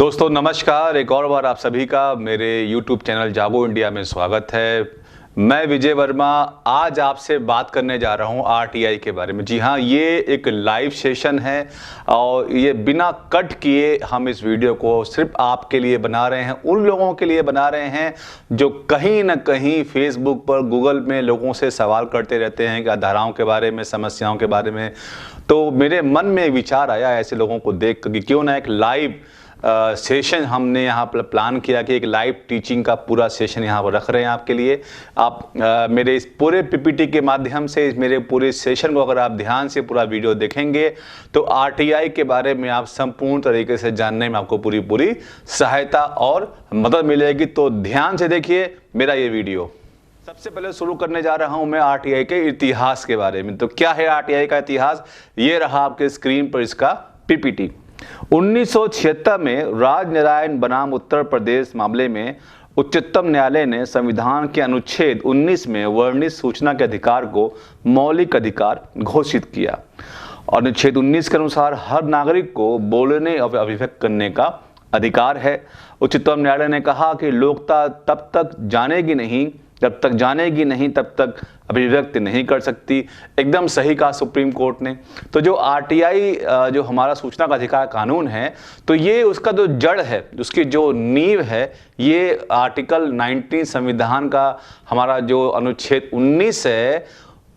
दोस्तों नमस्कार। एक और बार आप सभी का मेरे YouTube चैनल जागो इंडिया में स्वागत है। मैं विजय वर्मा आज आपसे बात करने जा रहा हूं आरटीआई के बारे में। जी हां, ये एक लाइव सेशन है और ये बिना कट किए हम इस वीडियो को सिर्फ आपके लिए बना रहे हैं, उन लोगों के लिए बना रहे हैं जो कहीं ना कहीं फेसबुक पर, गूगल में लोगों से सवाल करते रहते हैं कि धाराओं के बारे में, समस्याओं के बारे में। तो मेरे मन में विचार आया ऐसे लोगों को देख कर कि क्यों ना एक लाइव सेशन हमने यहाँ पर प्लान किया कि एक लाइव टीचिंग का पूरा सेशन यहाँ पर रख रहे हैं आपके लिए। आप मेरे इस पूरे पीपीटी के माध्यम से मेरे पूरे सेशन को अगर आप ध्यान से पूरा वीडियो देखेंगे तो आरटीआई के बारे में आप संपूर्ण तरीके से जानने में आपको पूरी सहायता और मदद मिलेगी। तो ध्यान से देखिए मेरा ये वीडियो। सबसे पहले शुरू करने जा रहा हूं मैं आरटीआई के इतिहास के बारे में। तो क्या है आरटीआई का इतिहास? ये रहा आपके स्क्रीन पर इसका पीपीटी। 1976 में राजनारायण बनाम उत्तर प्रदेश मामले में उच्चतम न्यायालय ने संविधान के अनुच्छेद 19 में वर्णित सूचना के अधिकार को मौलिक अधिकार घोषित किया। अनुच्छेद 19 के अनुसार हर नागरिक को बोलने और अभिव्यक्त करने का अधिकार है। उच्चतम न्यायालय ने कहा कि लोकता तब तक जानेगी नहीं तब तक अभिव्यक्ति नहीं कर सकती। एकदम सही कहा सुप्रीम कोर्ट ने। तो जो आरटीआई जो हमारा सूचना का अधिकार कानून है, तो ये उसका जो जड़ है, उसकी जो नींव है, ये आर्टिकल 19 संविधान का हमारा जो अनुच्छेद 19 है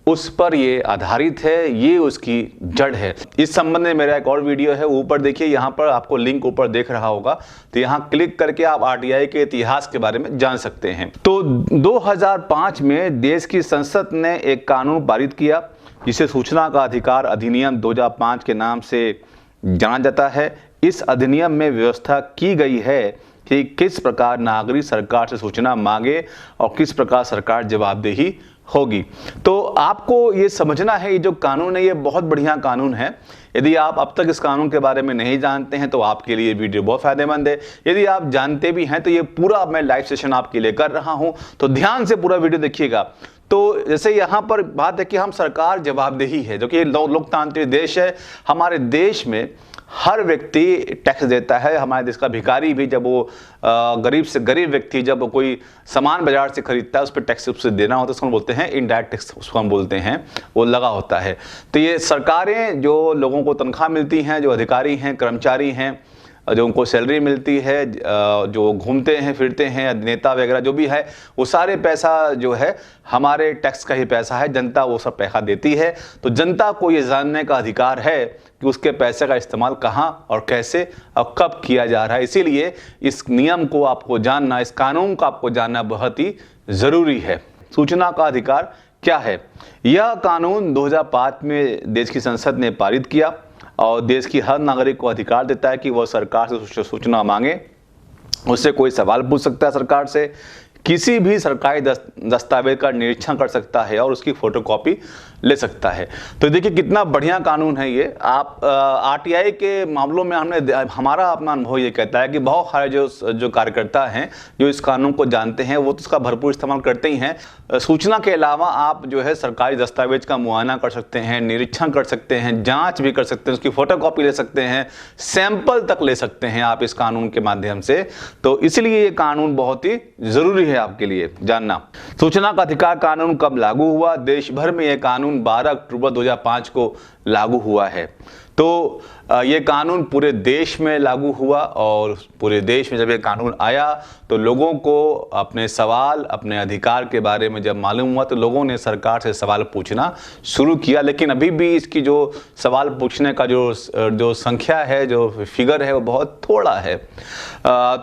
उस पर ये आधारित है, ये उसकी जड़ है। इस संबंध में मेरा एक और वीडियो है, ऊपर देखिए, यहाँ पर आपको लिंक ऊपर देख रहा होगा, तो यहाँ क्लिक करके आप आरटीआई के इतिहास के बारे में जान सकते हैं। तो 2005 में देश की संसद ने एक कानून पारित किया जिसे सूचना का अधिकार अधिनियम 2005 के नाम से जाना जाता है। इस अधिनियम में व्यवस्था की गई है कि किस प्रकार नागरिक सरकार से सूचना मांगे और किस प्रकार सरकार जवाबदेही होगी। तो आपको ये समझना है, ये जो कानून है ये बहुत बढ़िया कानून है। यदि आप अब तक इस कानून के बारे में नहीं जानते हैं तो आपके लिए वीडियो बहुत फायदेमंद है। यदि आप जानते भी हैं तो ये पूरा मैं लाइव सेशन आपके लिए कर रहा हूं, तो ध्यान से पूरा वीडियो देखिएगा। तो जैसे यहाँ पर बात है कि हम सरकार जवाबदेही है, जो कि लोकतांत्रिक देश है। हमारे देश में हर व्यक्ति टैक्स देता है। हमारे देश का भिखारी भी, जब वो गरीब से गरीब व्यक्ति जब कोई सामान बाजार से खरीदता है, उस पर टैक्स उससे देना होता है, उसको बोलते हैं इनडायरेक्ट टैक्स, उसको हम बोलते हैं, वो लगा होता है। तो ये सरकारें जो लोगों को तनख्वाह मिलती हैं, जो अधिकारी हैं, कर्मचारी हैं, जो उनको सैलरी मिलती है, जो घूमते हैं फिरते हैं, नेता वगैरह जो भी है, वो सारे पैसा जो है हमारे टैक्स का ही पैसा है। जनता वो सब पैसा देती है। तो जनता को ये जानने का अधिकार है कि उसके पैसे का इस्तेमाल कहाँ और कैसे और कब किया जा रहा है। इसीलिए इस नियम को आपको जानना, इस कानून को आपको जानना बहुत ही ज़रूरी है। सूचना का अधिकार क्या है? यह कानून 2005 में देश की संसद ने पारित किया और देश की हर नागरिक को अधिकार देता है कि वह सरकार से सूचना मांगे, उससे कोई सवाल पूछ सकता है, सरकार से किसी भी सरकारी दस्तावेज का निरीक्षण कर सकता है और उसकी फोटोकॉपी ले सकता है। तो देखिए कितना बढ़िया कानून है ये। आप आरटीआई के मामलों में हमारा अपना अनुभव ये कहता है कि बहुत सारे जो कार्यकर्ता हैं जो इस कानून को जानते हैं, वो तो इसका भरपूर इस्तेमाल करते ही हैं। सूचना के अलावा आप जो है सरकारी दस्तावेज का मुआयना कर सकते हैं, निरीक्षण कर सकते हैं, जाँच भी कर सकते हैं, उसकी फोटोकॉपी ले सकते हैं, सैंपल तक ले सकते हैं आप इस कानून के माध्यम से। तो इसलिए ये कानून बहुत ही जरूरी है आपके लिए जानना। सूचना का अधिकार कानून कब लागू हुआ? देश भर में यह कानून 12 अक्टूबर 2005 को लागू हुआ है। तो ये कानून पूरे देश में लागू हुआ और पूरे देश में जब ये कानून आया तो लोगों को अपने सवाल, अपने अधिकार के बारे में जब मालूम हुआ तो लोगों ने सरकार से सवाल पूछना शुरू किया। लेकिन अभी भी इसकी जो सवाल पूछने का जो संख्या है, जो फिगर है, वो बहुत थोड़ा है।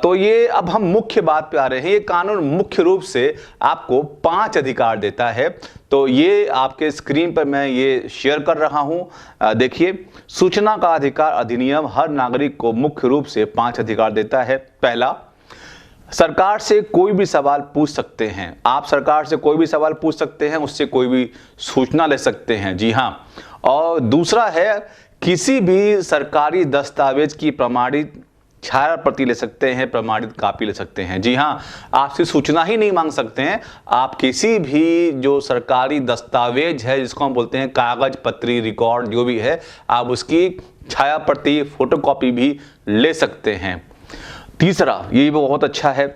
तो ये अब हम मुख्य बात पे आ रहे हैं। ये कानून मुख्य रूप से आपको 5 अधिकार देता है। तो ये आपके स्क्रीन पर मैं ये शेयर कर रहा हूं। देखिए, सूचना का अधिकार अधिनियम हर नागरिक को मुख्य रूप से 5 अधिकार देता है। पहला, सरकार से कोई भी सवाल पूछ सकते हैं। आप सरकार से कोई भी सवाल पूछ सकते हैं, उससे कोई भी सूचना ले सकते हैं। जी हाँ। और दूसरा है, किसी भी सरकारी दस्तावेज की प्रमाणित छाया प्रति ले सकते हैं, प्रमाणित कॉपी ले सकते हैं। जी हाँ, आपसे सूचना ही नहीं मांग सकते हैं, आप किसी भी जो सरकारी दस्तावेज है, जिसको हम बोलते हैं कागज पत्री रिकॉर्ड जो भी है, आप उसकी छाया प्रति फोटोकॉपी भी ले सकते हैं। तीसरा, ये भी बहुत अच्छा है,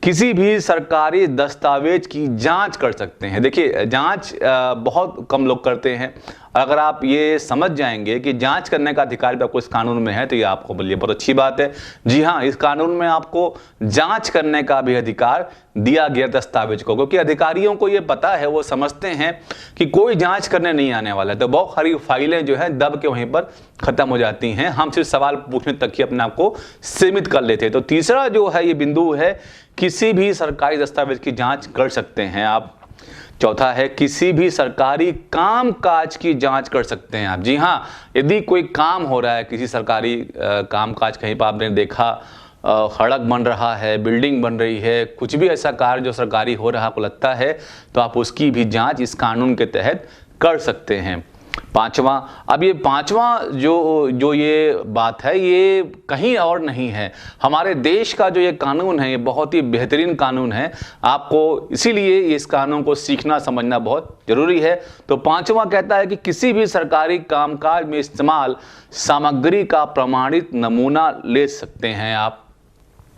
किसी भी सरकारी दस्तावेज की जांच कर सकते हैं। देखिए, जांच बहुत कम लोग करते हैं। अगर आप ये समझ जाएंगे कि जांच करने का अधिकार भी आपको इस कानून में है, तो ये आपको बोलिए बहुत अच्छी बात है। जी हाँ, इस कानून में आपको जांच करने का भी अधिकार दिया गया दस्तावेज को, क्योंकि अधिकारियों को ये पता है, वो समझते हैं कि कोई जांच करने नहीं आने वाला है, तो बहुत सारी फाइलें जो है दब के वहीं पर खत्म हो जाती हैं। हम सिर्फ सवाल पूछने तक ही अपने आप को सीमित कर लेते हैं। तो तीसरा जो है ये बिंदु है, किसी भी सरकारी दस्तावेज की जांच कर सकते हैं आप। चौथा है, किसी भी सरकारी काम काज की जांच कर सकते हैं आप। जी हाँ, यदि कोई काम हो रहा है, किसी सरकारी काम काज, कहीं पर आपने देखा सड़क बन रहा है, बिल्डिंग बन रही है, कुछ भी ऐसा कार्य जो सरकारी हो रहा आपको लगता है, तो आप उसकी भी जांच इस कानून के तहत कर सकते हैं। पांचवा, अब ये पांचवा जो ये बात है, ये कहीं और नहीं है, हमारे देश का जो ये कानून है, ये बहुत ही बेहतरीन कानून है। आपको इसीलिए इस कानून को सीखना समझना बहुत जरूरी है। तो पांचवा कहता है कि किसी भी सरकारी कामकाज में इस्तेमाल सामग्री का प्रमाणित नमूना ले सकते हैं आप।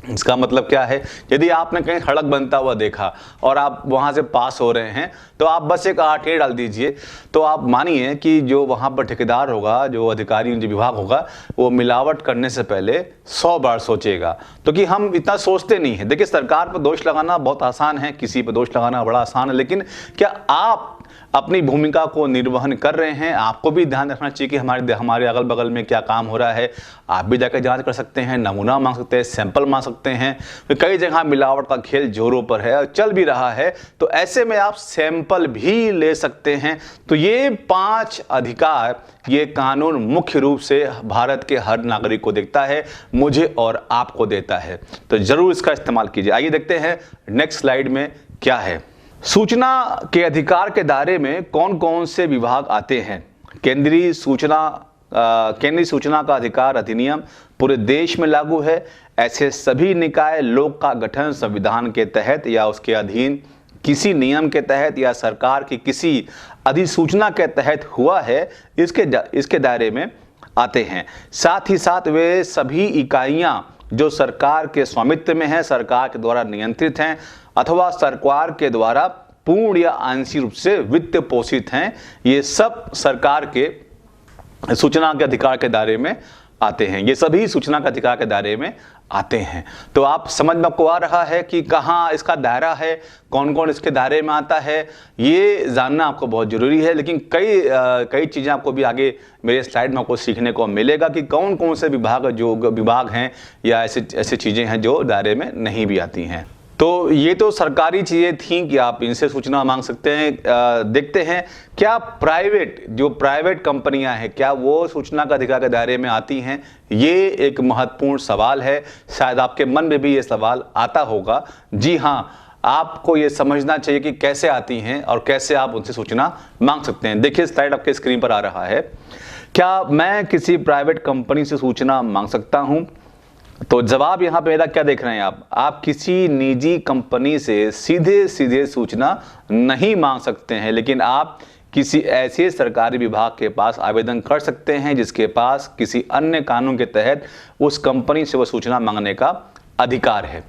इसका मतलब क्या है, यदि आपने कहीं सड़क बनता हुआ देखा और आप वहां से पास हो रहे हैं, तो आप बस एक आरटीआई डाल दीजिए, तो आप मानिए कि जो वहां पर ठेकेदार होगा, जो अधिकारी, जो विभाग होगा, वो मिलावट करने से पहले 100 बार सोचेगा। तो कि हम इतना सोचते नहीं है। देखिए, सरकार पर दोष लगाना बहुत आसान है, किसी पर दोष लगाना बड़ा आसान है, लेकिन क्या आप अपनी भूमिका को निर्वहन कर रहे हैं? आपको भी ध्यान रखना चाहिए कि हमारे अगल बगल में क्या काम हो रहा है। आप भी जाकर जांच कर सकते हैं, नमूना मांग सकते हैं, सैंपल मांग सकते हैं। तो कई जगह मिलावट का खेल जोरों पर है और चल भी रहा है, तो ऐसे में आप सैंपल भी ले सकते हैं। तो ये 5 अधिकार ये कानून मुख्य रूप से भारत के हर नागरिक को देता है, मुझे और आपको देता है। तो जरूर इसका इस्तेमाल कीजिए। आइए देखते हैं नेक्स्ट स्लाइड में क्या है। सूचना के अधिकार के दायरे में कौन कौन से विभाग आते हैं? केंद्रीय सूचना का अधिकार अधिनियम पूरे देश में लागू है। ऐसे सभी निकाय लोक का गठन संविधान के तहत या उसके अधीन किसी नियम के तहत या सरकार की किसी अधिसूचना के तहत हुआ है, इसके दायरे में आते हैं। साथ ही साथ वे सभी इकाइयां जो सरकार के स्वामित्व में है, सरकार के द्वारा नियंत्रित हैं अथवा सरकार के द्वारा पूर्ण या आंशिक रूप से वित्त पोषित हैं, ये सब सरकार के सूचना के अधिकार के दायरे में आते हैं। ये सभी सूचना के अधिकार के दायरे में आते हैं। तो आप समझ में आपको आ रहा है कि कहाँ इसका दायरा है, कौन कौन इसके दायरे में आता है, ये जानना आपको बहुत जरूरी है। लेकिन कई चीज़ें आपको भी आगे मेरे स्लाइड में आपको सीखने को मिलेगा कि कौन कौन से विभाग हैं या ऐसे चीज़ें हैं जो दायरे में नहीं भी आती हैं। तो ये तो सरकारी चीज़ें थी कि आप इनसे सूचना मांग सकते हैं। देखते हैं क्या प्राइवेट कंपनियां हैं, क्या वो सूचना का अधिकार के दायरे में आती हैं? ये एक महत्वपूर्ण सवाल है। शायद आपके मन में भी ये सवाल आता होगा। जी हाँ, आपको ये समझना चाहिए कि कैसे आती हैं और कैसे आप उनसे सूचना मांग सकते हैं। देखिए, स्लाइड आपके स्क्रीन पर आ रहा है। क्या मैं किसी प्राइवेट कंपनी से सूचना मांग सकता हूं? तो जवाब यहां पे मेरा क्या देख रहे हैं आप किसी निजी कंपनी से सीधे सूचना नहीं मांग सकते हैं, लेकिन आप किसी ऐसे सरकारी विभाग के पास आवेदन कर सकते हैं जिसके पास किसी अन्य कानून के तहत उस कंपनी से वह सूचना मांगने का अधिकार है।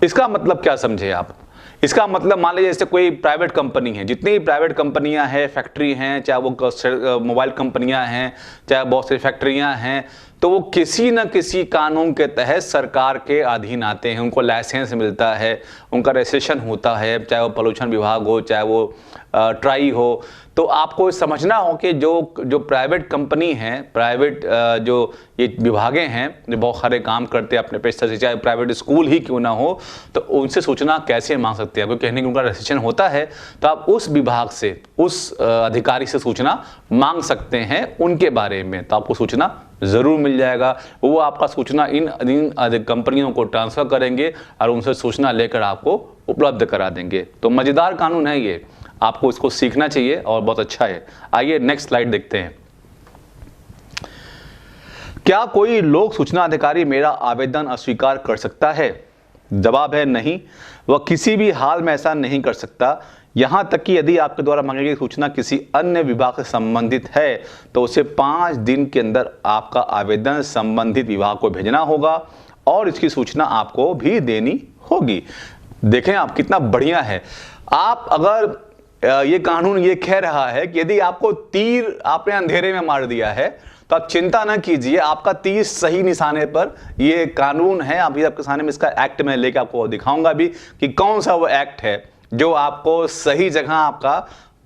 इसका मतलब क्या समझे आप? इसका मतलब मान लीजिए जैसे कोई प्राइवेट कंपनी है, जितनी प्राइवेट कंपनियां हैं, फैक्ट्री हैं, चाहे वो मोबाइल कंपनियां हैं, चाहे बहुत सी फैक्ट्रियां हैं, तो वो किसी न किसी कानून के तहत सरकार के अधीन आते हैं। उनको लाइसेंस मिलता है, उनका रजिस्ट्रेशन होता है, चाहे वो पॉल्यूशन विभाग हो, चाहे वो ट्राई हो। तो आपको समझना हो कि जो प्राइवेट कंपनी है, प्राइवेट जो ये विभागें हैं जो बहुत सारे काम करते हैं अपने पेशे से, चाहे प्राइवेट स्कूल ही क्यों ना हो, तो उनसे सूचना कैसे मांग सकते हैं? आपको कहने कि उनका रजिस्ट्रेशन होता है, तो आप उस विभाग से, उस अधिकारी से सूचना मांग सकते हैं उनके बारे में। तो आपको सूचना जरूर मिल जाएगा। वो आपका सूचना इन कंपनियों को ट्रांसफर करेंगे और उनसे सूचना लेकर आपको उपलब्ध करा देंगे। तो मजेदार कानून है ये, आपको इसको सीखना चाहिए और बहुत अच्छा है। आइए नेक्स्ट स्लाइड देखते हैं। क्या कोई लोक सूचना अधिकारी मेरा आवेदन अस्वीकार कर सकता है? जवाब है नहीं, वह किसी भी हाल में ऐसा नहीं कर सकता। यहां तक कि यदि आपके द्वारा मांगी गई सूचना किसी अन्य विभाग से संबंधित है, तो उसे 5 दिन के अंदर आपका आवेदन संबंधित विभाग को भेजना होगा और इसकी सूचना आपको भी देनी होगी। देखें आप कितना बढ़िया है। आप अगर ये कानून ये कह रहा है कि यदि आपको तीर आपने अंधेरे में मार दिया है तो आप चिंता ना कीजिए, आपका तीर सही निशाने पर, ये कानून है। अभी आपके सामने में इसका एक्ट मैं लेके आपको दिखाऊंगा भी कि कौन सा वो एक्ट है जो आपको सही जगह आपका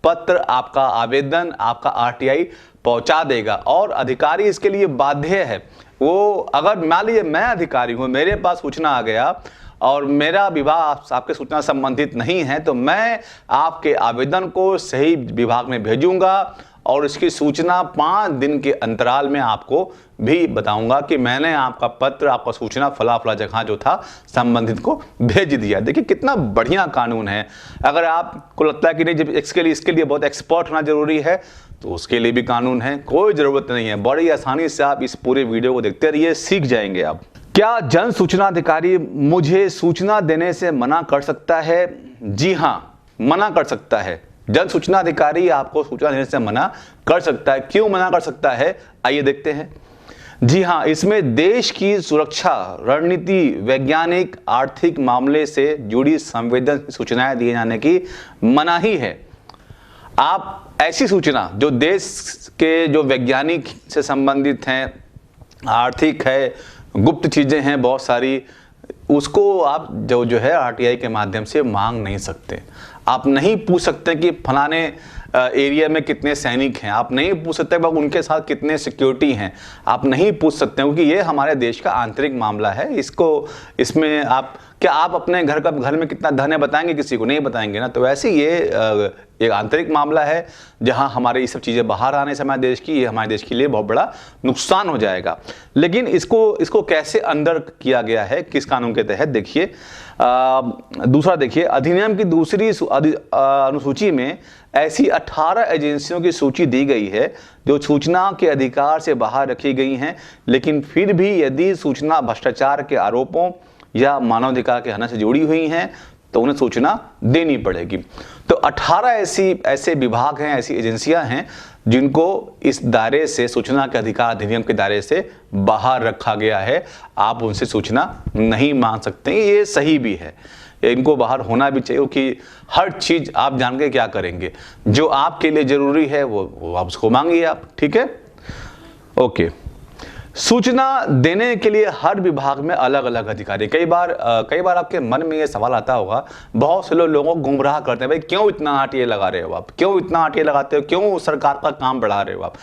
पत्र, आपका आवेदन, आपका आरटीआई पहुंचा देगा। और अधिकारी इसके लिए बाध्य है। वो अगर मान लीजिए मैं अधिकारी हूं, मेरे पास सूचना आ गया और मेरा विभाग आपके सूचना संबंधित नहीं है, तो मैं आपके आवेदन को सही विभाग में भेजूंगा और इसकी सूचना 5 दिन के अंतराल में आपको भी बताऊंगा कि मैंने आपका पत्र, आपका सूचना फला फला जगह जो था संबंधित को भेज दिया। देखिए कितना बढ़िया कानून है। अगर आपको लगता है कि नहीं जब इसके लिए बहुत एक्सपर्ट होना जरूरी है, तो उसके लिए भी कानून है, कोई ज़रूरत नहीं है। बड़ी आसानी से आप इस पूरे वीडियो को देखते रहिए, सीख जाएंगे आप। क्या जन सूचना अधिकारी मुझे सूचना देने से मना कर सकता है? जी हाँ, मना कर सकता है। जन सूचना अधिकारी आपको सूचना देने से मना कर सकता है। क्यों मना कर सकता है, आइए देखते हैं। जी हाँ, इसमें देश की सुरक्षा, रणनीति, वैज्ञानिक, आर्थिक मामले से जुड़ी संवेदनशील सूचनाएं दिए जाने की मनाही है। आप ऐसी सूचना जो देश के जो वैज्ञानिक से संबंधित हैं, आर्थिक है, गुप्त चीज़ें हैं बहुत सारी, उसको आप जो है आरटीआई के माध्यम से मांग नहीं सकते। आप नहीं पूछ सकते कि फलाने एरिया में कितने सैनिक हैं, आप नहीं पूछ सकते उनके साथ कितने सिक्योरिटी हैं, आप नहीं पूछ सकते क्योंकि ये हमारे देश का आंतरिक मामला है। इसमें आप अपने घर में कितना धन है बताएंगे? किसी को नहीं बताएंगे ना। तो वैसे ये एक आंतरिक मामला है जहां हमारे ये सब चीज़ें बाहर आने से हमारे देश की, ये हमारे देश के लिए बहुत बड़ा नुकसान हो जाएगा। लेकिन इसको कैसे अंदर किया गया है, किस कानून के तहत, देखिए। दूसरा देखिए, अधिनियम की दूसरी अनुसूची में ऐसी 18 एजेंसियों की सूची दी गई है जो सूचना के अधिकार से बाहर रखी गई हैं, लेकिन फिर भी यदि सूचना भ्रष्टाचार के आरोपों या मानवाधिकार के हनन से जुड़ी हुई हैं तो उन्हें सूचना देनी पड़ेगी। तो 18 ऐसे विभाग हैं, ऐसी एजेंसियां हैं जिनको इस दायरे से, सूचना के अधिकार अधिनियम के दायरे से बाहर रखा गया है। आप उनसे सूचना नहीं मांग सकते। ये सही भी है, इनको बाहर होना भी चाहिए क्योंकि हर चीज़ आप जान के क्या करेंगे, जो आपके लिए जरूरी है वो आप उसको मांगिए आप, ठीक है। ओके, सूचना देने के लिए हर विभाग में अलग अलग अधिकारी। कई बार आपके मन में ये सवाल आता होगा, बहुत से लोगों को गुमराह करते हैं, भाई क्यों इतना आरटीआई लगा रहे हो आप, क्यों इतना आरटीआई लगाते हो, क्यों सरकार का काम बढ़ा रहे हो आप।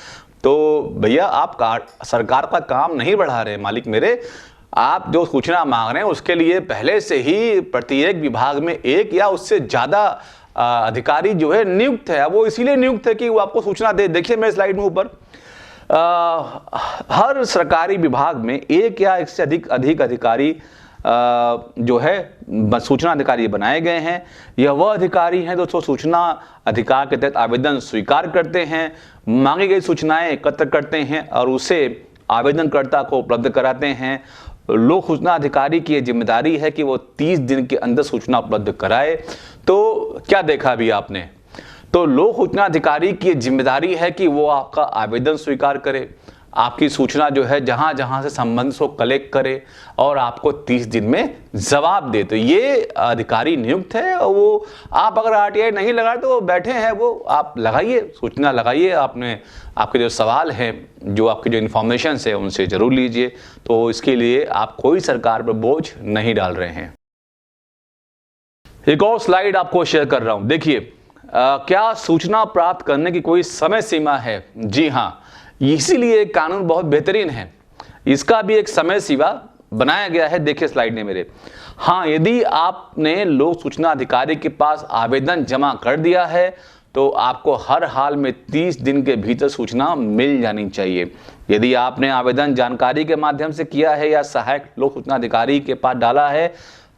तो भैया आप सरकार का काम नहीं बढ़ा रहे मालिक मेरे, आप जो सूचना मांग रहे हैं उसके लिए पहले से ही प्रत्येक विभाग में एक या उससे ज़्यादा अधिकारी जो है नियुक्त है। वो इसीलिए नियुक्त है कि वो आपको सूचना दे। देखिए मेरे स्लाइड में ऊपर हर सरकारी विभाग में एक या एक से अधिक अधिकारी जो है सूचना अधिकारी बनाए गए हैं। यह वह अधिकारी हैं जो सूचना अधिकार के तहत आवेदन स्वीकार करते हैं, मांगी गई सूचनाएं एकत्र करते हैं और उसे आवेदनकर्ता को उपलब्ध कराते हैं। लोक सूचना अधिकारी की जिम्मेदारी है कि वो 30 दिन के अंदर सूचना उपलब्ध कराए। तो क्या देखा अभी आपने, तो लोक सूचना अधिकारी की जिम्मेदारी है कि वो आपका आवेदन स्वीकार करे, आपकी सूचना जो है जहां जहां से संबंध को कलेक्ट करे और आपको 30 दिन में जवाब दे। तो ये अधिकारी नियुक्त है। वो आप अगर आरटीआई नहीं लगाए तो वो बैठे हैं, वो आप लगाइए, सूचना लगाइए। आपके जो सवाल हैं, जो आपके जो इन्फॉर्मेशन है उनसे जरूर लीजिए। तो इसके लिए आप कोई सरकार पर बोझ नहीं डाल रहे हैं। एक और स्लाइड आपको शेयर कर रहा हूं, देखिए। क्या सूचना प्राप्त करने की कोई समय सीमा है? जी हाँ, इसीलिए कानून बहुत बेहतरीन है। इसका भी एक समय सीमा बनाया गया है, देखिए स्लाइड में मेरे। हाँ, यदि आपने लोक सूचना अधिकारी के पास आवेदन जमा कर दिया है तो आपको हर हाल में 30 दिन के भीतर सूचना मिल जानी चाहिए। यदि आपने आवेदन जानकारी के माध्यम से किया है या सहायक लोक सूचना अधिकारी के पास डाला है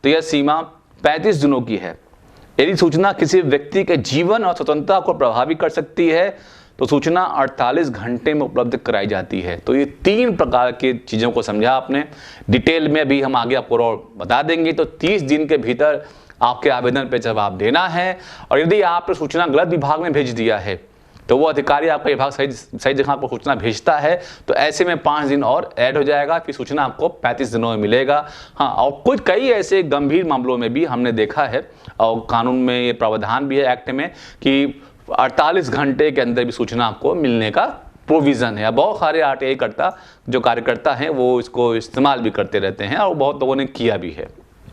तो यह सीमा 35 दिनों की है। यदि सूचना किसी व्यक्ति के जीवन और स्वतंत्रता को प्रभावित कर सकती है तो सूचना 48 घंटे में उपलब्ध कराई जाती है। तो ये 3 प्रकार की चीज़ों को समझा आपने। डिटेल में अभी हम आगे आपको और बता देंगे। तो 30 दिन के भीतर आपके आवेदन पर जवाब देना है। और यदि आपने सूचना गलत विभाग में भेज दिया है तो वो अधिकारी आपका विभाग सही जगह आपको सूचना भेजता है, तो ऐसे में 5 दिन और ऐड हो जाएगा, फिर सूचना आपको 35 दिनों में मिलेगा। हाँ, और कई ऐसे गंभीर मामलों में भी हमने देखा है, और कानून में ये प्रावधान भी है एक्ट में, कि 48 घंटे के अंदर भी सूचना आपको मिलने का प्रोविज़न है। बहुत सारे आरटीआई जो कार्यकर्ता हैं वो इसको इस्तेमाल भी करते रहते हैं, और बहुत लोगों ने किया भी है।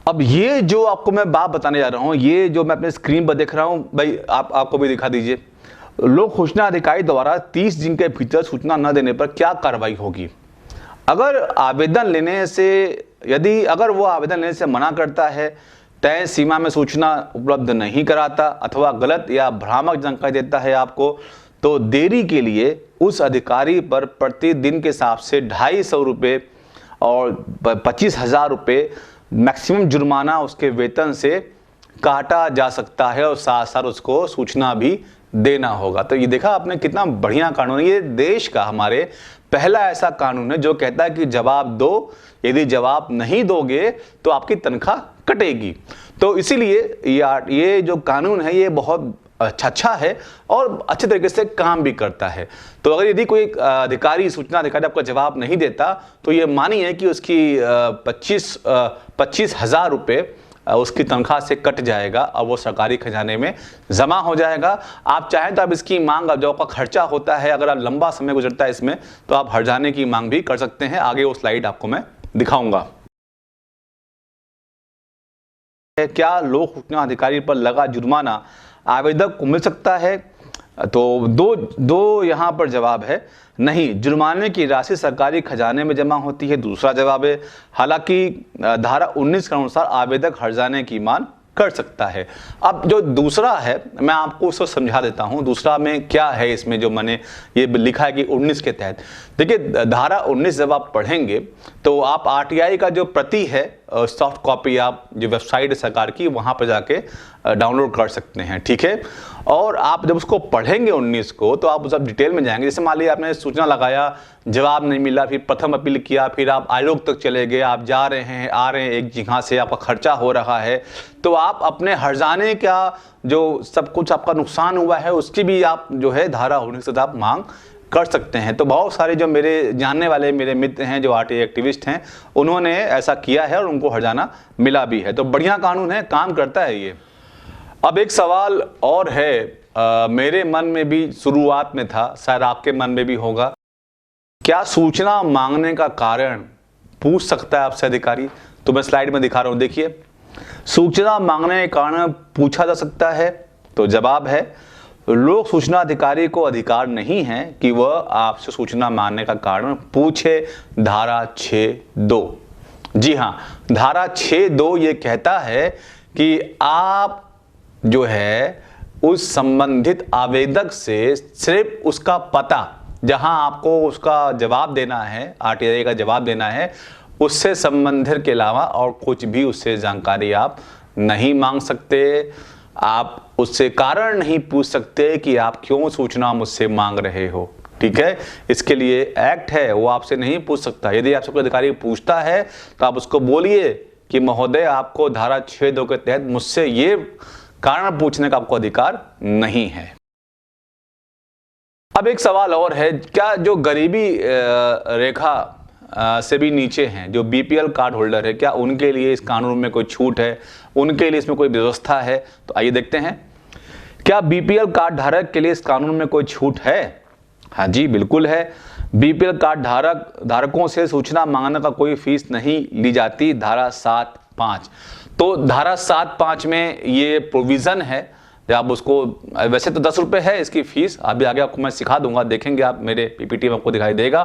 अब ये जो आपको मैं बात बताने जा रहा हूँ, ये जो मैं अपने स्क्रीन पर देख रहा हूँ भाई, आपको भी दिखा दीजिए। लोक सूचना अधिकारी द्वारा 30 दिन के भीतर सूचना न देने पर क्या कार्रवाई होगी। अगर अगर वो आवेदन लेने से मना करता है, तय सीमा में सूचना उपलब्ध नहीं कराता, अथवा गलत या भ्रामक जानकारी देता है आपको, तो देरी के लिए उस अधिकारी पर प्रतिदिन के हिसाब से 250 रुपये और 25,000 रुपये मैक्सिमम जुर्माना उसके वेतन से काटा जा सकता है, और साथ साथ उसको सूचना भी देना होगा। तो ये देखा आपने कितना बढ़िया कानून है। ये देश का हमारे पहला ऐसा कानून है जो कहता है कि जवाब दो, यदि जवाब नहीं दोगे तो आपकी तनख्वाह कटेगी। तो इसीलिए ये जो कानून है ये बहुत अच्छा है और अच्छे तरीके से काम भी करता है। तो अगर यदि कोई सूचना अधिकारी आपको जवाब नहीं देता, तो ये मानिए कि उसकी 25,000 रुपये उसकी तनख्वाह से कट जाएगा, और वो सरकारी खजाने में जमा हो जाएगा। आप चाहें तो आप इसकी मांग, जो आपका खर्चा होता है, अगर आप लंबा समय गुजरता है इसमें, तो आप हर्जाने की मांग भी कर सकते हैं। आगे वो स्लाइड आपको मैं दिखाऊंगा। क्या लोक सूचना अधिकारी पर लगा जुर्माना आवेदक को मिल सकता है? तो दो यहाँ पर जवाब है। नहीं, जुर्माने की राशि सरकारी खजाने में जमा होती है, दूसरा जवाब है। हालांकि धारा 19 के अनुसार आवेदक हर्जाने की मांग कर सकता है। अब जो दूसरा है, मैं आपको उसको समझा देता हूं, दूसरा में क्या है। इसमें जो मैंने ये लिखा है कि 19 के तहत, देखिए धारा 19 जब आप पढ़ेंगे तो आप आरटीआई का जो प्रति है, सॉफ्ट कॉपी, आप जो वेबसाइट है सरकार की, वहां पर जाके डाउनलोड कर सकते हैं, ठीक है। और आप जब उसको पढ़ेंगे 19 को, तो आप उस डिटेल में जाएंगे। जैसे मान लीजिए आपने सूचना लगाया, जवाब नहीं मिला, फिर प्रथम अपील किया, फिर आप आयोग तक चले गए, आप जा रहे हैं, आ रहे हैं, एक जगह से आपका खर्चा हो रहा है, तो आप अपने हर्जाने का जो सब कुछ आपका नुकसान हुआ है उसकी भी आप जो है धारा 19 से आप मांग कर सकते हैं। तो बहुत सारे जो मेरे जानने वाले मेरे मित्र हैं जो आरटीआई एक्टिविस्ट हैं, उन्होंने ऐसा किया है और उनको हर्जाना मिला भी है। तो बढ़िया कानून है, काम करता है ये। अब एक सवाल और है, मेरे मन में भी शुरुआत में था, शायद आपके मन में भी होगा, क्या सूचना मांगने का कारण पूछ सकता है आपसे अधिकारी? तो मैं स्लाइड में दिखा रहा हूं, देखिए, सूचना मांगने के कारण पूछा जा सकता है। तो जवाब है, लोक सूचना अधिकारी को अधिकार नहीं है कि वह आपसे सूचना मांगने का कारण पूछे। धारा 6(2), जी हाँ, धारा 6(2) ये कहता है कि आप जो है उस संबंधित आवेदक से सिर्फ उसका पता, जहां आपको उसका जवाब देना है, आरटीआई का जवाब देना है, उससे संबंधित के अलावा और कुछ भी उससे जानकारी आप नहीं मांग सकते। आप उससे कारण नहीं पूछ सकते कि आप क्यों सूचना मुझसे मांग रहे हो, ठीक है। इसके लिए एक्ट है, वो आपसे नहीं पूछ सकता। यदि आपसे कोई अधिकारी पूछता है तो आप उसको बोलिए कि महोदय, आपको धारा 6(2) के तहत मुझसे ये कारण पूछने का आपको अधिकार नहीं है। अब एक सवाल और है, क्या जो गरीबी रेखा से भी नीचे हैं, जो बीपीएल कार्ड होल्डर है, क्या उनके लिए इस कानून में कोई छूट है, उनके लिए इसमें कोई व्यवस्था है? तो आइए देखते हैं, क्या बीपीएल कार्ड धारक के लिए इस कानून में कोई छूट है? हाँ जी, बिल्कुल है। बीपीएल कार्ड धारकों से सूचना मांगने का कोई फीस नहीं ली जाती, धारा 7(5). तो धारा 7(5) में ये प्रोविजन है, आप उसको, वैसे तो 10 रुपये है इसकी फीस, अभी आगे आपको मैं सिखा दूंगा, देखेंगे आप, मेरे पीपीटी में आपको दिखाई देगा।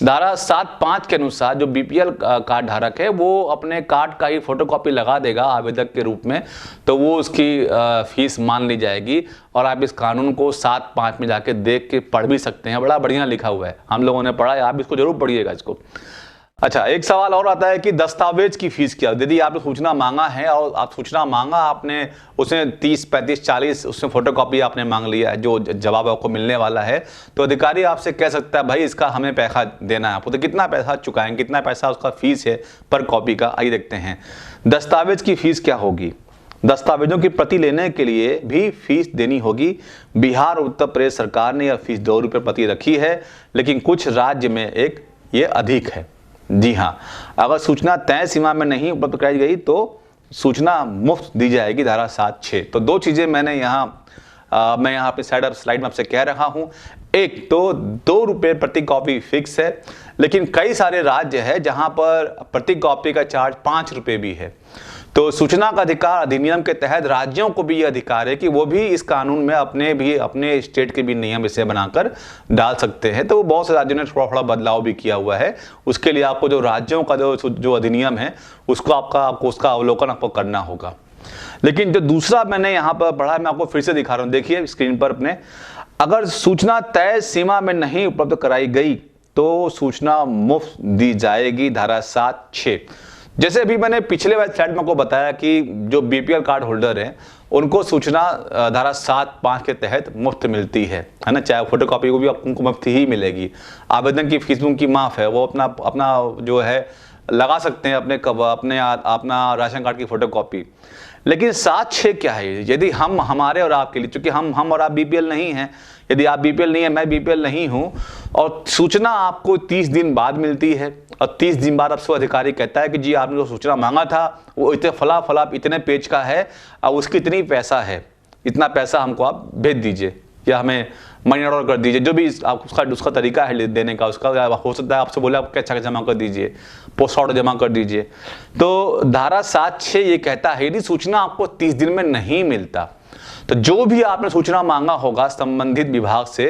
धारा 7(5) के अनुसार जो बीपीएल कार्ड धारक है वो अपने कार्ड का ही फोटोकॉपी लगा देगा आवेदक के रूप में, तो वो उसकी फीस मान ली जाएगी। और आप इस कानून को 7(5) में जाके देख के पढ़ भी सकते हैं, बड़ा बढ़िया लिखा हुआ है, हम लोगों ने पढ़ा है, आप इसको जरूर पढ़िएगा इसको। अच्छा, एक सवाल और आता है कि दस्तावेज की फीस क्या? यदि आपने सूचना मांगा है और आप सूचना मांगा आपने, उसने 30, 35, 40 उसमें फोटोकॉपी आपने मांग लिया है, जो जवाब आपको मिलने वाला है, तो अधिकारी आपसे कह सकता है भाई इसका हमें पैसा देना है आपको। तो कितना पैसा चुकाएंगे, कितना पैसा उसका फीस है पर कॉपी का? आइए देखते हैं, दस्तावेज की फीस क्या होगी। दस्तावेजों की प्रति लेने के लिए भी फीस देनी होगी। बिहार और उत्तर प्रदेश सरकार ने यह फीस 2 रुपये प्रति रखी है, लेकिन कुछ राज्य में ये अधिक है। जी हाँ, अगर सूचना तय सीमा में नहीं उपलब्ध कराई गई तो सूचना मुफ्त दी जाएगी, धारा 7(6). तो दो चीज़ें मैंने मैं यहाँ पे स्लाइड में आपसे कह रहा हूँ। एक तो 2 रुपये प्रति कॉपी फिक्स है, लेकिन कई सारे राज्य है जहाँ पर प्रति कॉपी का चार्ज 5 रुपये भी है। तो सूचना का अधिकार अधिनियम के तहत राज्यों को भी ये अधिकार है कि वो भी इस कानून में अपने स्टेट के भी नियम इसे बनाकर डाल सकते हैं। तो बहुत से राज्यों ने थोड़ा बदलाव भी किया हुआ है। उसके लिए आपको जो राज्यों का जो अधिनियम है आपको उसका अवलोकन आपको करना होगा। लेकिन जो दूसरा मैंने यहाँ पर पढ़ा, मैं आपको फिर से दिखा रहा हूँ, देखिए स्क्रीन पर अपने। अगर सूचना तय सीमा में नहीं उपलब्ध कराई गई तो सूचना मुफ्त दी जाएगी, धारा 7(6). जैसे अभी मैंने पिछले वाले स्लाइड में आपको बताया कि जो बीपीएल कार्ड होल्डर हैं उनको सूचना धारा 7(5) के तहत मुफ्त मिलती है ना। चाहे फोटो कॉपी को भी उनको मुफ्त ही मिलेगी। आवेदन की फीस उनकी माफ़ है, वो अपना जो है लगा सकते हैं अपना राशन कार्ड की फोटो कॉपी। लेकिन 7(6) क्या है? यदि हमारे और आपके लिए, चूंकि हम और आप बीपीएल नहीं हैं, यदि आप बीपीएल नहीं है, मैं बीपीएल नहीं हूं, और सूचना आपको 30 दिन बाद मिलती है, और 30 दिन बाद आपसे अधिकारी कहता है कि जी आपने जो सूचना मांगा था वो इतने फला इतने पेज का है और उसकी इतनी पैसा है, इतना पैसा हमको आप भेज दीजिए या हमें मनी ऑर्डर कर दीजिए, जो भी उसका तरीका है देने का। उसका हो सकता है आपसे बोले आप कैश जमा कर दीजिए, पोस्ट ऑर्डर जमा कर दीजिए। तो धारा 7(6) ये कहता है यदि सूचना आपको 30 दिन में नहीं मिलता तो जो भी आपने सूचना मांगा होगा संबंधित विभाग से,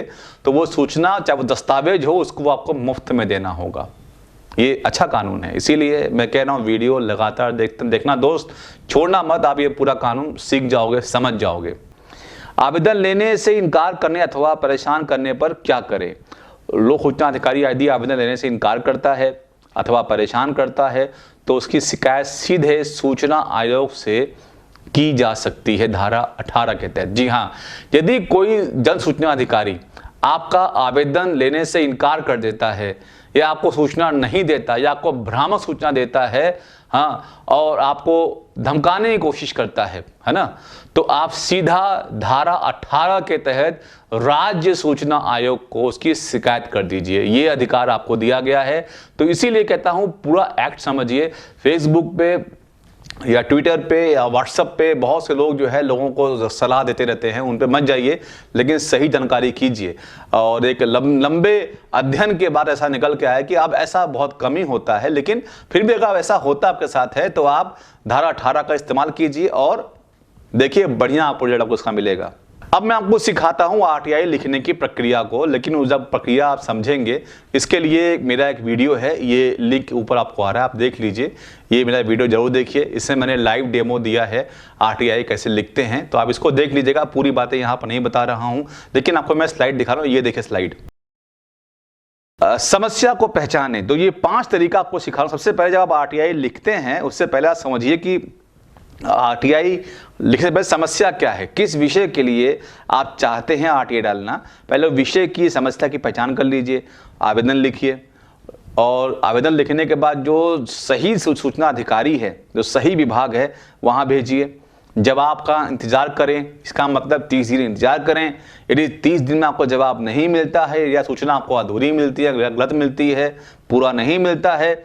तो वो सूचना चाहे वो दस्तावेज हो उसको आपको मुफ्त में देना होगा। ये अच्छा कानून है, इसीलिए मैं कह रहा हूँ वीडियो लगातार देखना दोस्त, छोड़ना मत। आप ये पूरा कानून सीख जाओगे, समझ जाओगे। आवेदन लेने से इनकार करने अथवा परेशान करने पर क्या करें? लोक सूचना अधिकारी यदि आवेदन लेने से इनकार करता है अथवा परेशान करता है तो उसकी शिकायत सीधे सूचना आयोग से की जा सकती है, धारा 18 के तहत। जी हाँ, यदि कोई जन सूचना अधिकारी आपका आवेदन लेने से इनकार कर देता है या आपको सूचना नहीं देता या आपको भ्रामक सूचना देता है, हाँ, और आपको धमकाने की कोशिश करता है ना, तो आप सीधा धारा 18 के तहत राज्य सूचना आयोग को उसकी शिकायत कर दीजिए। ये अधिकार आपको दिया गया है। तो इसीलिए कहता हूं पूरा एक्ट समझिए। फेसबुक पे या ट्विटर पे या व्हाट्सएप पे बहुत से लोग जो है लोगों को सलाह देते रहते हैं, उन पे मत जाइए, लेकिन सही जानकारी कीजिए। और एक लंबे अध्ययन के बाद ऐसा निकल के आया कि अब ऐसा बहुत कम ही होता है, लेकिन फिर भी अगर ऐसा होता आपके साथ है तो आप धारा 18 का इस्तेमाल कीजिए और देखिए बढ़िया आपको रिजल्ट आपको उसका मिलेगा। अब मैं आपको सिखाता हूँ आरटीआई लिखने की प्रक्रिया को, लेकिन वो जब प्रक्रिया आप समझेंगे इसके लिए मेरा एक वीडियो है, ये लिंक ऊपर आपको आ रहा है, आप देख लीजिए। ये मेरा वीडियो जरूर देखिए, इससे मैंने लाइव डेमो दिया है आरटीआई कैसे लिखते हैं, तो आप इसको देख लीजिएगा। पूरी बातें यहाँ पर नहीं बता रहा हूँ, लेकिन आपको मैं स्लाइड दिखा रहा हूँ। ये देखिए स्लाइड। समस्या को पहचाने, तो ये 5 तरीका आपको सिखा रहा हूँ। सबसे पहले जब आप आरटीआई लिखते हैं उससे पहले आप समझिए कि आरटीआई लिखने से पहले समस्या क्या है, किस विषय के लिए आप चाहते हैं आरटीआई डालना। पहले विषय की समस्या की पहचान कर लीजिए, आवेदन लिखिए, और आवेदन लिखने के बाद जो सही सूचना अधिकारी है, जो सही विभाग है, वहाँ भेजिए। जवाब का इंतजार करें, इसका मतलब 30 दिन इंतजार करें। यदि 30 दिन में आपको जवाब नहीं मिलता है या सूचना आपको अधूरी मिलती है, गलत मिलती है, पूरा नहीं मिलता है,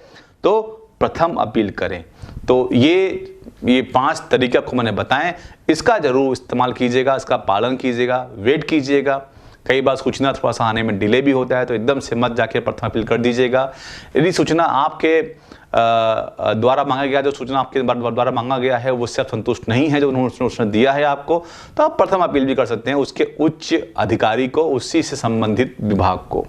तो प्रथम अपील करें। तो ये 5 तरीके आपको मैंने बताएं, इसका जरूर इस्तेमाल कीजिएगा, इसका पालन कीजिएगा, वेट कीजिएगा। कई बार सूचना थोड़ा सा आने में डिले भी होता है, तो एकदम से मत जाके प्रथम अपील कर दीजिएगा। यदि सूचना आपके द्वारा मांगा गया, जो सूचना आपके द्वारा मांगा गया है उससे आप संतुष्ट नहीं है, जो उसने दिया है आपको, तो आप प्रथम अपील भी कर सकते हैं उसके उच्च अधिकारी को, उसी से संबंधित विभाग को।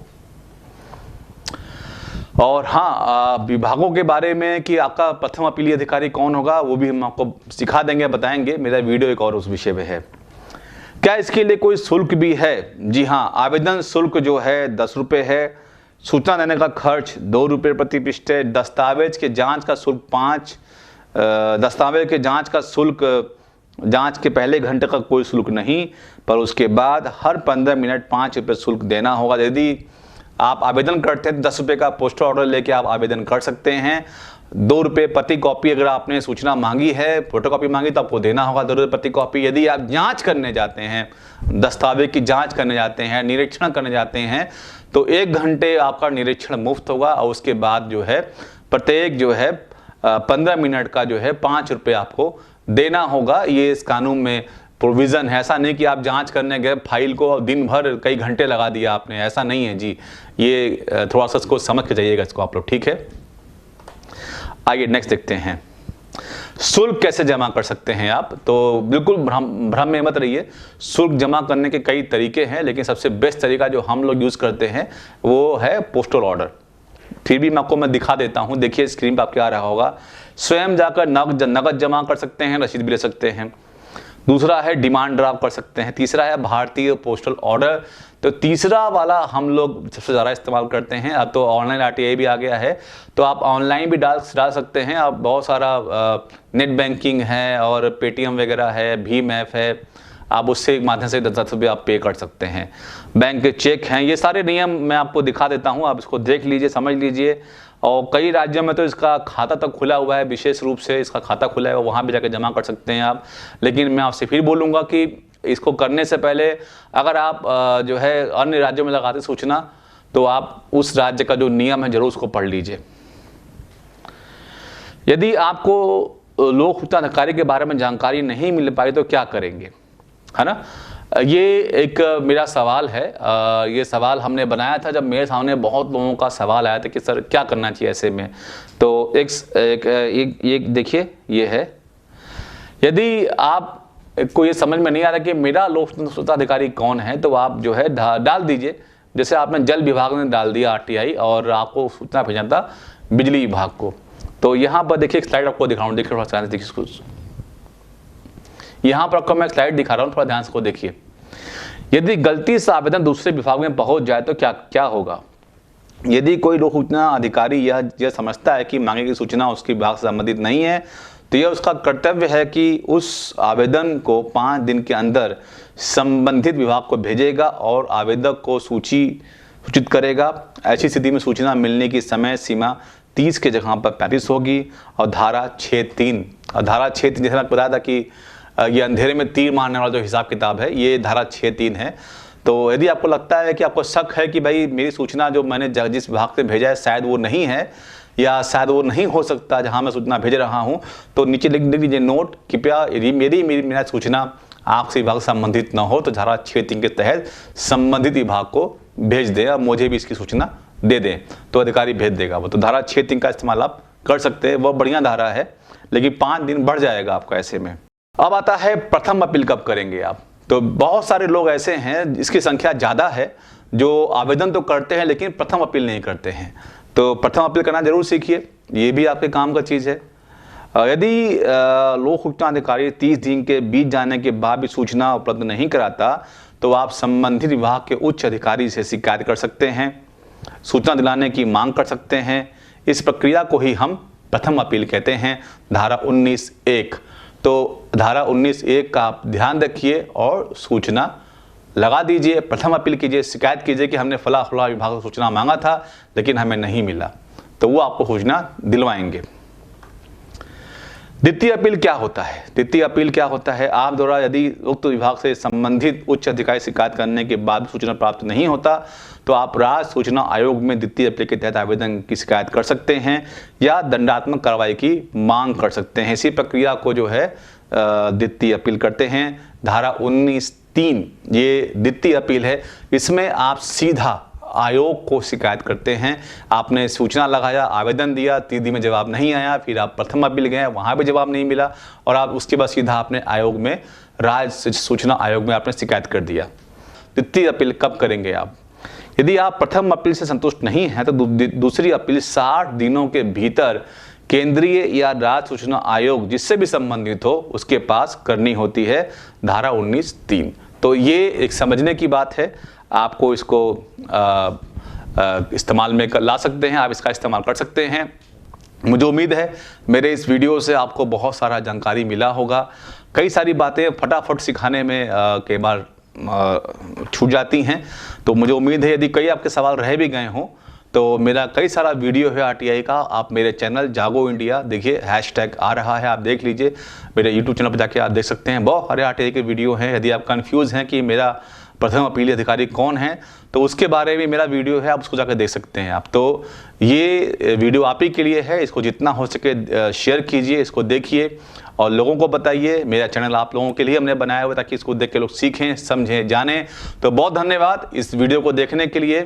और हाँ, विभागों के बारे में कि आपका प्रथम अपीली अधिकारी कौन होगा वो भी हम आपको सिखा देंगे, बताएंगे। मेरा वीडियो एक और उस विषय में है। क्या इसके लिए कोई शुल्क भी है? जी हाँ, आवेदन शुल्क जो है 10 रुपये है, सूचना देने का खर्च 2 रुपये प्रति पृष्ठ है, दस्तावेज के जांच का शुल्क 5, दस्तावेज के जांच का शुल्क, जांच के पहले घंटे का कोई शुल्क नहीं, पर उसके बाद हर 15 मिनट 5 रुपये शुल्क देना होगा। यदि आप आवेदन करते हैं 10 रुपये का पोस्टल ऑर्डर लेके आप आवेदन कर सकते हैं। ₹2 प्रति कॉपी अगर आपने सूचना मांगी है, फोटोकॉपी मांगी, तो आपको देना होगा ₹2 प्रति कॉपी। यदि आप जांच करने जाते हैं, दस्तावेज की जांच करने जाते हैं, निरीक्षण करने जाते हैं, तो 1 घंटे आपका निरीक्षण मुफ्त होगा और उसके बाद जो है प्रत्येक जो है 15 मिनट का जो है ₹5 आपको देना होगा। ये इस कानून में प्रोविज़न है। ऐसा नहीं कि आप जांच करने गए फाइल को और दिन भर कई घंटे लगा दिया आपने, ऐसा नहीं है जी। ये थोड़ा सा इसको समझ के जाइएगा इसको आप लोग, ठीक है। आइए नेक्स्ट देखते हैं, शुल्क कैसे जमा कर सकते हैं आप। तो बिल्कुल भ्रम में मत रहिए, शुल्क जमा करने के कई तरीके हैं, लेकिन सबसे बेस्ट तरीका जो हम लोग यूज़ करते हैं वो है पोस्टल ऑर्डर। फिर भी मैं दिखा देता हूँ, देखिए स्क्रीन पर आपके आ रहा होगा। स्वयं जाकर नगद जमा कर सकते हैं, रसीद भी ले सकते हैं। दूसरा है डिमांड ड्राफ्ट कर सकते हैं। तीसरा है भारतीय पोस्टल ऑर्डर। तो तीसरा वाला हम लोग सबसे ज़्यादा इस्तेमाल करते हैं। अब तो ऑनलाइन RTI भी आ गया है, तो आप ऑनलाइन भी डाल सकते हैं। अब बहुत सारा नेट बैंकिंग है और पेटीएम वगैरह है, भीम ऐप है, आप उससे माध्यम से ₹10 आप पे कर सकते हैं। बैंक के चेक हैं, ये सारे नियम मैं आपको दिखा देता हूँ, आप इसको देख लीजिए, समझ लीजिए। और कई राज्यों में तो इसका खाता तक खुला हुआ है, विशेष रूप से इसका खाता खुला है, वहाँ भी जाकर जमा कर सकते हैं आप। लेकिन मैं आपसे फिर बोलूँगा कि इसको करने से पहले अगर आप जो है अन्य राज्यों में लगाते सूचना, तो आप उस राज्य का जो नियम है जरूर उसको पढ़ लीजिए। यदि आपको लोक सूचना अधिकारी के बारे में जानकारी नहीं मिल पाई तो क्या करेंगे, है ना। ये एक मेरा सवाल है। ये सवाल हमने बनाया था जब मेरे सामने बहुत लोगों का सवाल आया था कि सर क्या करना चाहिए ऐसे में। तो एक देखिए ये है, यदि आप को ये समझ में नहीं आ रहा कि मेरा लोक सूचना अधिकारी कौन है, तो आप जो है डाल दीजिए। जैसे आपने जल विभाग ने डाल दिया RTI और आपको सूचना भेजना था बिजली विभाग को। तो यहाँ पर देखिए एक स्लाइड आपको दिखा रहा हूँ, देखिए थोड़ा सा देखिए, यहाँ पर आपको मैं स्लाइड दिखा रहा हूँ, थोड़ा ध्यान से को देखिए। यदि गलती से आवेदन दूसरे विभाग में पहुंच जाए तो क्या होगा। यदि कोई लोक सूचना अधिकारी यह समझता है कि मांगे की सूचना उसके विभाग से संबंधित नहीं है, तो यह उसका कर्तव्य है कि उस आवेदन को 5 दिन के अंदर संबंधित विभाग को भेजेगा और आवेदक को सूचित करेगा। ऐसी स्थिति में सूचना मिलने की समय सीमा 30 के जगह पर 35 होगी। और धारा 6(3) जैसे मैं बताया था कि ये अंधेरे में तीर मारने वाला जो हिसाब किताब है, ये धारा 6(3) है। तो यदि आपको लगता है कि आपको शक है कि भाई मेरी सूचना जो मैंने जिस विभाग से भेजा है शायद वो नहीं है, या शायद वो नहीं हो सकता जहां मैं सूचना भेज रहा हूं, तो नीचे लिख दीजिए नोट, कृपया यदि मेरा सूचना आपसे विभाग संबंधित न हो तो धारा 6(3) के तहत संबंधित विभाग को भेज दें और मुझे भी इसकी सूचना दे दें, तो अधिकारी भेज देगा वो। तो धारा 6(3) का इस्तेमाल आप कर सकते हैं, वह बढ़िया धारा है, लेकिन 5 दिन बढ़ जाएगा आपका ऐसे में। अब आता है प्रथम अपील कब करेंगे आप। तो बहुत सारे लोग ऐसे हैं, इसकी संख्या ज़्यादा है, जो आवेदन तो करते हैं लेकिन प्रथम अपील नहीं करते हैं। तो प्रथम अपील करना जरूर सीखिए, ये भी आपके काम का चीज़ है। यदि लोक सूचना अधिकारी 30 दिन के बीत जाने के बाद भी सूचना उपलब्ध नहीं कराता, तो आप संबंधित विभाग के उच्च अधिकारी से शिकायत कर सकते हैं, सूचना दिलाने की मांग कर सकते हैं। इस प्रक्रिया को ही हम प्रथम अपील कहते हैं, धारा 19(1). तो धारा 19(1) का आप ध्यान रखिए और सूचना लगा दीजिए, प्रथम अपील कीजिए, शिकायत कीजिए कि हमने फला विभाग से सूचना मांगा था लेकिन हमें नहीं मिला, तो वो आपको सूचना दिलवाएंगे। द्वितीय अपील क्या होता है। द्वितीय अपील क्या होता है, आप द्वारा यदि उक्त विभाग से संबंधित उच्च अधिकारी शिकायत करने के बाद सूचना प्राप्त नहीं होता, तो आप राज्य सूचना आयोग में द्वितीय अपील के तहत आवेदन की शिकायत कर सकते हैं या दंडात्मक कार्रवाई की मांग कर सकते हैं। इसी प्रक्रिया को जो है द्वितीय अपील करते हैं। धारा 19(3) ये द्वितीय अपील है, इसमें आप सीधा आयोग को शिकायत करते हैं। आपने सूचना लगाया, आवेदन दिया, 30 दिन में जवाब नहीं आया, फिर आप प्रथम अपील गए, वहाँ भी जवाब नहीं मिला, और आप उसके बाद सीधा आपने आयोग में, राज्य सूचना आयोग में आपने शिकायत कर दिया। द्वितीय अपील कब करेंगे आप। यदि आप प्रथम अपील से संतुष्ट नहीं हैं तो दूसरी अपील 60 दिनों के भीतर केंद्रीय या राज्य सूचना आयोग जिससे भी संबंधित हो उसके पास करनी होती है, धारा 19(3). तो ये एक समझने की बात है, आपको इसको इस्तेमाल में ला सकते हैं, आप इसका इस्तेमाल कर सकते हैं। मुझे उम्मीद है मेरे इस वीडियो से आपको बहुत सारा जानकारी मिला होगा। कई सारी बातें फटाफट सिखाने में कई बार छूट जाती हैं, तो मुझे उम्मीद है यदि कई आपके सवाल रह भी गए हों तो मेरा कई सारा वीडियो है आरटीआई का, आप मेरे चैनल जागो इंडिया देखिए, हैशटैग आ रहा है, आप देख लीजिए। मेरे यूट्यूब चैनल पर जाके आप देख सकते हैं, बहुत सारे आरटीआई के वीडियो हैं। यदि आप कंफ्यूज हैं कि मेरा प्रथम अपीली अधिकारी कौन है, तो उसके बारे में मेरा वीडियो है, आप उसको जाकर देख सकते हैं आप। तो ये वीडियो आप ही के लिए है, इसको जितना हो सके शेयर कीजिए, इसको देखिए और लोगों को बताइए। मेरा चैनल आप लोगों के लिए हमने बनाया हुआ ताकि इसको देख के लोग सीखें, समझें, जानें। तो बहुत धन्यवाद इस वीडियो को देखने के लिए।